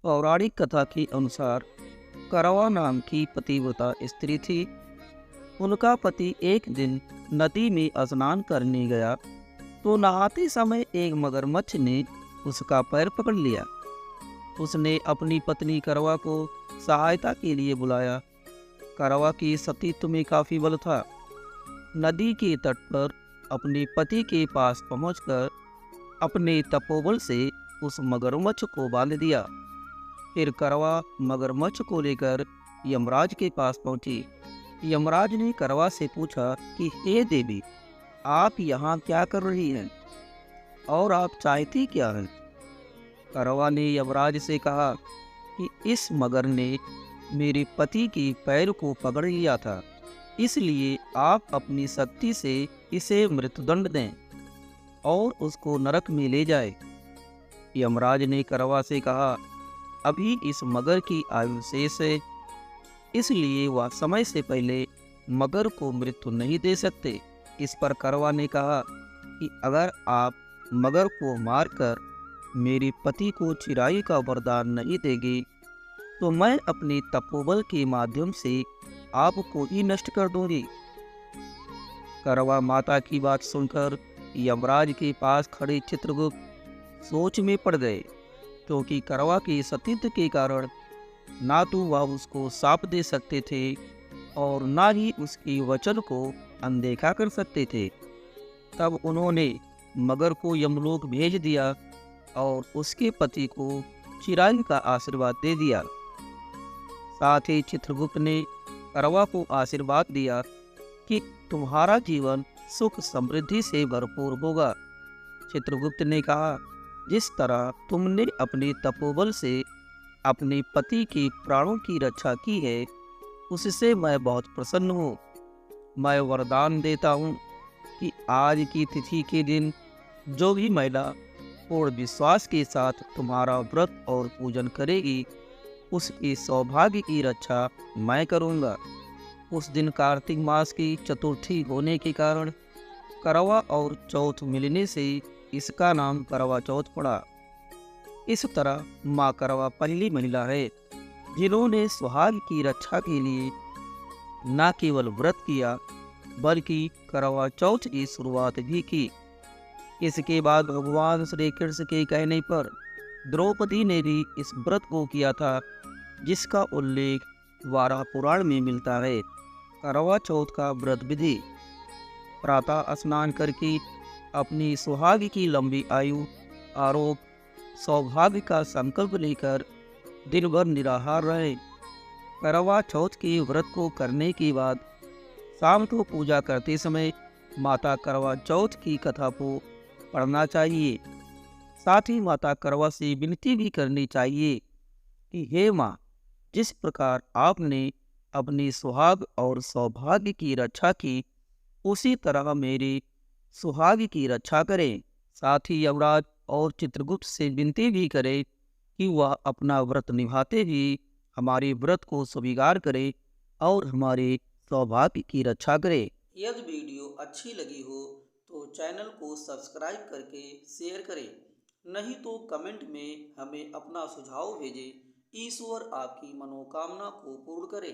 पौराणिक कथा के अनुसार करवा नाम की पतिव्रता स्त्री थी। उनका पति एक दिन नदी में स्नान करने गया तो नहाते समय एक मगरमच्छ ने उसका पैर पकड़ लिया। उसने अपनी पत्नी करवा को सहायता के लिए बुलाया। करवा की सतीत्व में काफी बल था। नदी के तट पर अपने पति के पास पहुंचकर अपने तपोबल से उस मगरमच्छ को बांध दिया। फिर करवा मगरमच्छ को लेकर यमराज के पास पहुंची। यमराज ने करवा से पूछा कि हे देवी, आप यहाँ क्या कर रही हैं और आप चाहती क्या हैं? करवा ने यमराज से कहा कि इस मगर ने मेरे पति के पैर को पकड़ लिया था, इसलिए आप अपनी शक्ति से इसे मृत्युदंड दें और उसको नरक में ले जाए। यमराज ने करवा से कहा, अभी इस मगर की आयु शेष है, इसलिए वह समय से पहले मगर को मृत्यु नहीं दे सकते। इस पर करवा ने कहा कि अगर आप मगर को मारकर मेरे पति को चिराई का वरदान नहीं देगी तो मैं अपने तपोबल के माध्यम से आपको ही नष्ट कर दूंगी। करवा माता की बात सुनकर यमराज के पास खड़े चित्रगुप्त सोच में पड़ गए, क्योंकि करवा के सतीत्व के कारण ना तो वह उसको साप दे सकते थे और ना ही उसके वचन को अनदेखा कर सकते थे। तब उन्होंने मगर को यमलोक भेज दिया और उसके पति को चिरायु का आशीर्वाद दे दिया। साथ ही चित्रगुप्त ने करवा को आशीर्वाद दिया कि तुम्हारा जीवन सुख समृद्धि से भरपूर होगा। चित्रगुप्त ने कहा, जिस तरह तुमने अपने तपोबल से अपने पति के प्राणों की रक्षा की है, उससे मैं बहुत प्रसन्न हूँ। मैं वरदान देता हूँ कि आज की तिथि के दिन जो भी महिला पूर्ण विश्वास के साथ तुम्हारा व्रत और पूजन करेगी, उसके सौभाग्य की रक्षा मैं करूँगा। उस दिन कार्तिक मास की चतुर्थी होने के कारण करवा और चौथ मिलने से इसका नाम करवा चौथ पड़ा। इस तरह माँ करवा पहली महिला है जिन्होंने सुहाग की रक्षा के लिए न केवल व्रत किया बल्कि करवा चौथ की शुरुआत भी की। इसके बाद भगवान श्री कृष्ण के कहने पर द्रौपदी ने भी इस व्रत को किया था, जिसका उल्लेख वाराह पुराण में मिलता है। करवा चौथ का व्रत विधि: प्रातः स्नान करके अपनी सुहाग की लंबी आयु, आरोग्य, सौभाग्य का संकल्प लेकर दिन भर निराहार रहे। करवा चौथ के व्रत को करने के बाद शाम को पूजा करते समय माता करवा चौथ की कथा को पढ़ना चाहिए। साथ ही माता करवा से विनती भी करनी चाहिए कि हे माँ, जिस प्रकार आपने अपनी सुहाग और सौभाग्य की रक्षा की, उसी तरह मेरे सुहाग की रक्षा करें। साथ ही यमराज और चित्रगुप्त से विनती भी करे कि वह अपना व्रत निभाते हुए हमारे व्रत को स्वीकार करे और हमारे सौभाग्य की रक्षा करे। यदि वीडियो अच्छी लगी हो तो चैनल को सब्सक्राइब करके शेयर करें, नहीं तो कमेंट में हमें अपना सुझाव भेजें। ईश्वर आपकी मनोकामना को पूर्ण करे।